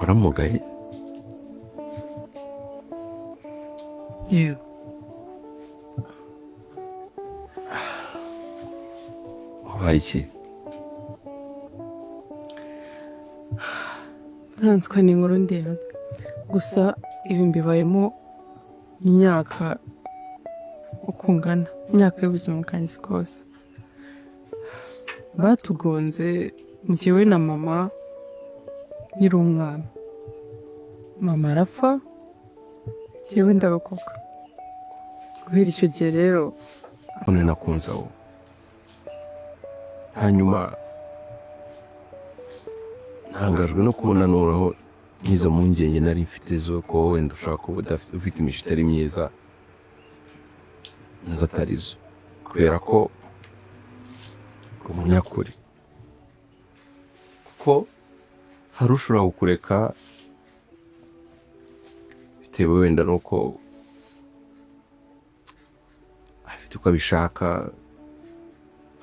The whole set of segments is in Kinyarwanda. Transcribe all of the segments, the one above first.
waramugaye yewe wabaye iki ntanswe ni inkuru ndende gusa ibi mbibayemo imyaka uko ungana imyaka y'ubuzima bwanjye bwose batugonze njyewe na mama nkiri umwana mama arapfa njyewe ndarokoka guhera icyo gihe rero none nakunze aho hanyuma ntangajwe no kubona noneho n'izo mpungenge nari mfite z'uko wenda ushobora kuba ufite imico itari myiza nazo atari zo kubera ko umunyakuri kuko hari ushobora kukureka bitewe wenda nuko afite uko abishaka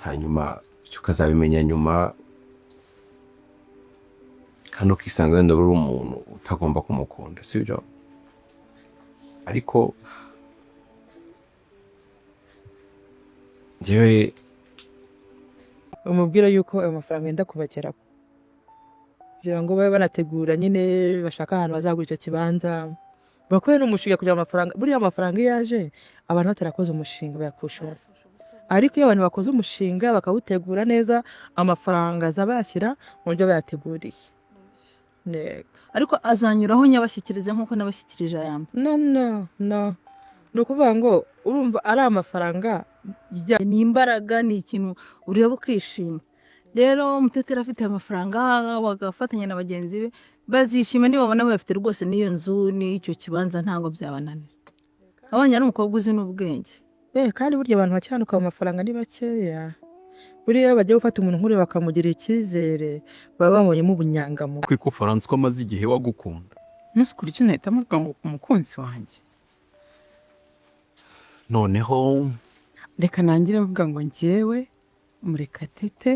hanyuma icyo ukazabimenya nyuma kandi ukisanga wenda uri umuntu utagomba kumukunda sibyo ariko njyewe umubwira yuko ayo mafaranga yenda kubageraho kugira ngo babe banategura nyine bashaka ahantu bazagura icyo kibanza bakore n'umushinga kugira amafaranga buriya amafaranga iyo yaje abantu batarakoze umushinga bayapfusha ariko iyo abantu bakoze umushinga bakawutegura neza amafaranga aza bayashyira mu buryo bayateguriye ariko azanyuraho nyabashyikirize nk'uko nabashyikirije ayamba no ni ukuvuga ngo urumva ari amafaranga ni imbaraga ni ikintu ureba ukishima rero umuteteri afite amafaranga bagafatanya na bagenzi be bazishima nibabona bafite rwose n'iyo nzu n'icyo kibanza ntabwo byabananira abonye ari umukobwa uzi n'ubwenge kandi burya abantu bacyanuka mu mafaranga ni bakeya buriya bagiye gufata umuntu nk'uriya bakamugira icyizere baba babonyemo ubunyangamugayo kuko François amaze igihe wagukunda ntuzi kurya unahita amuvuga ngo umukunzi wanjye noneho reka nangire mvuga ngo njyewe Murekatete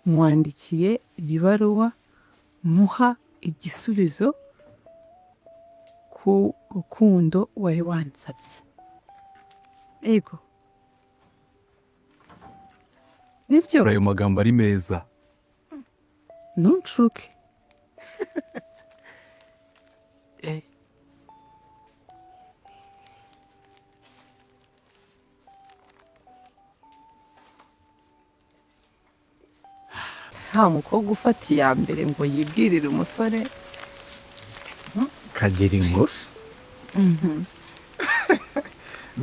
mwandikiye iri baruwa muha igisubizo ku rukundo wari wansabye ego nibyo ayo magambo ari meza ntunshuke nta mukobwa ufata iya mbere ngo yibwirire umusore kagera inkuru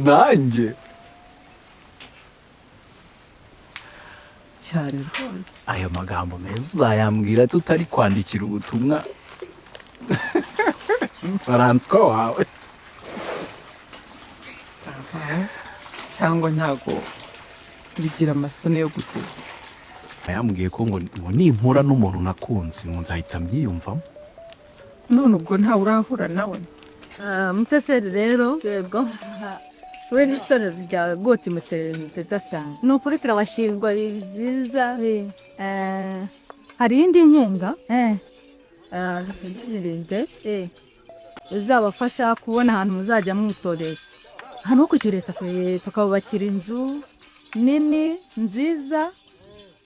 nanjye cyane rwose aya magambo meza uzayambwira tutari kwandikira ubutumwa François wawe cyangwa ntago bigira amasoni yo gutera yambwiye ko ngo nimpura n'umuntu nakunze ngo nzahita mbyiyumvamo none ubwo ntawe urahura nawe muteseri rero yego we n'isore rya goti muteseri ni ukuri turabashingwa byiza hari indi nkunga izabafasha kubona ahantu muzajya mwitoreza ahantu ho kucyureza tukabubakira inzu nini nziza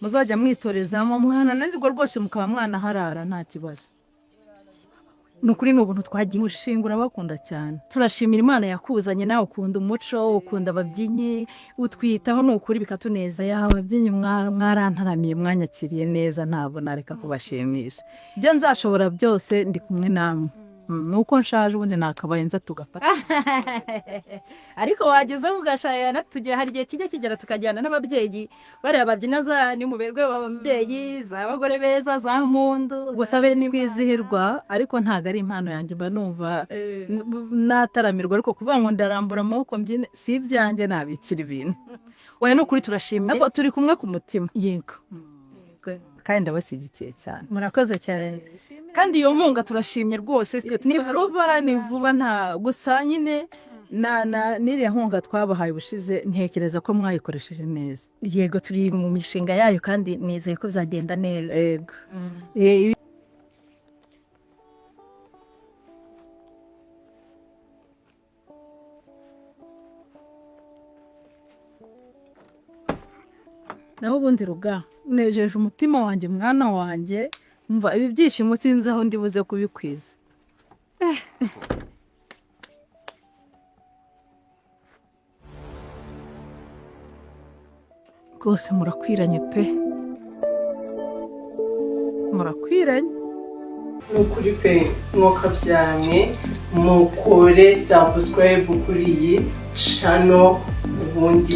muzajya mwitorezamo mwananirwa rwose mukaba mwanaharara nta kibazo ni ukuri ni ubuntu twagiye umushinga urabakunda cyane turashimira Imana yakuzanye nawe ukunda umuco ukunda ababyinnyi utwitaho ni ukuri bikatuneza yawe ababyinnyi mwarantaramiye mwanyakiriye neza ntabwo nareka kubashimisha ibyo nzashobora byose ndi kumwe namwe nuko nshaje ubundi nakabaye nza tugafata ariko wagezeho ugashayana tugiye hari igihe kijya kigera tukajyana n'ababyeyi bariya babyina za n'umuberwe w'ababyeyi z'abagore beza za mpundu gusa be ni kwizihirwa ariko ntago ari impano yanjye mba numva nataramirwa ariko kuvuga ngo ndarambura amaboko mbyine si ibyanjye nabikira ibintu oya ni ukuri turashimye ariko turi kumwe ku mutima yego kandi ndabashyigikiye cyane murakoze cyane kandi iyo nkunga turashimye rwose ni vuba nta gusa nyine n'iriya nkunga twabahaye ubushize ntekereza ko mwayikoresheje neza yego turi mu mishinga yayo kandi nizeye ko bizagenda neza yego naho ubundi ruga nejeje umutima wanjye mwana wanjye umva ibi byishimo sinzi aho ndibuze kubikwiza rwose murakwiranye pe murakwiranye nukuri pe mwokabyamwe mukore subscribe kuri iyi channel ubundi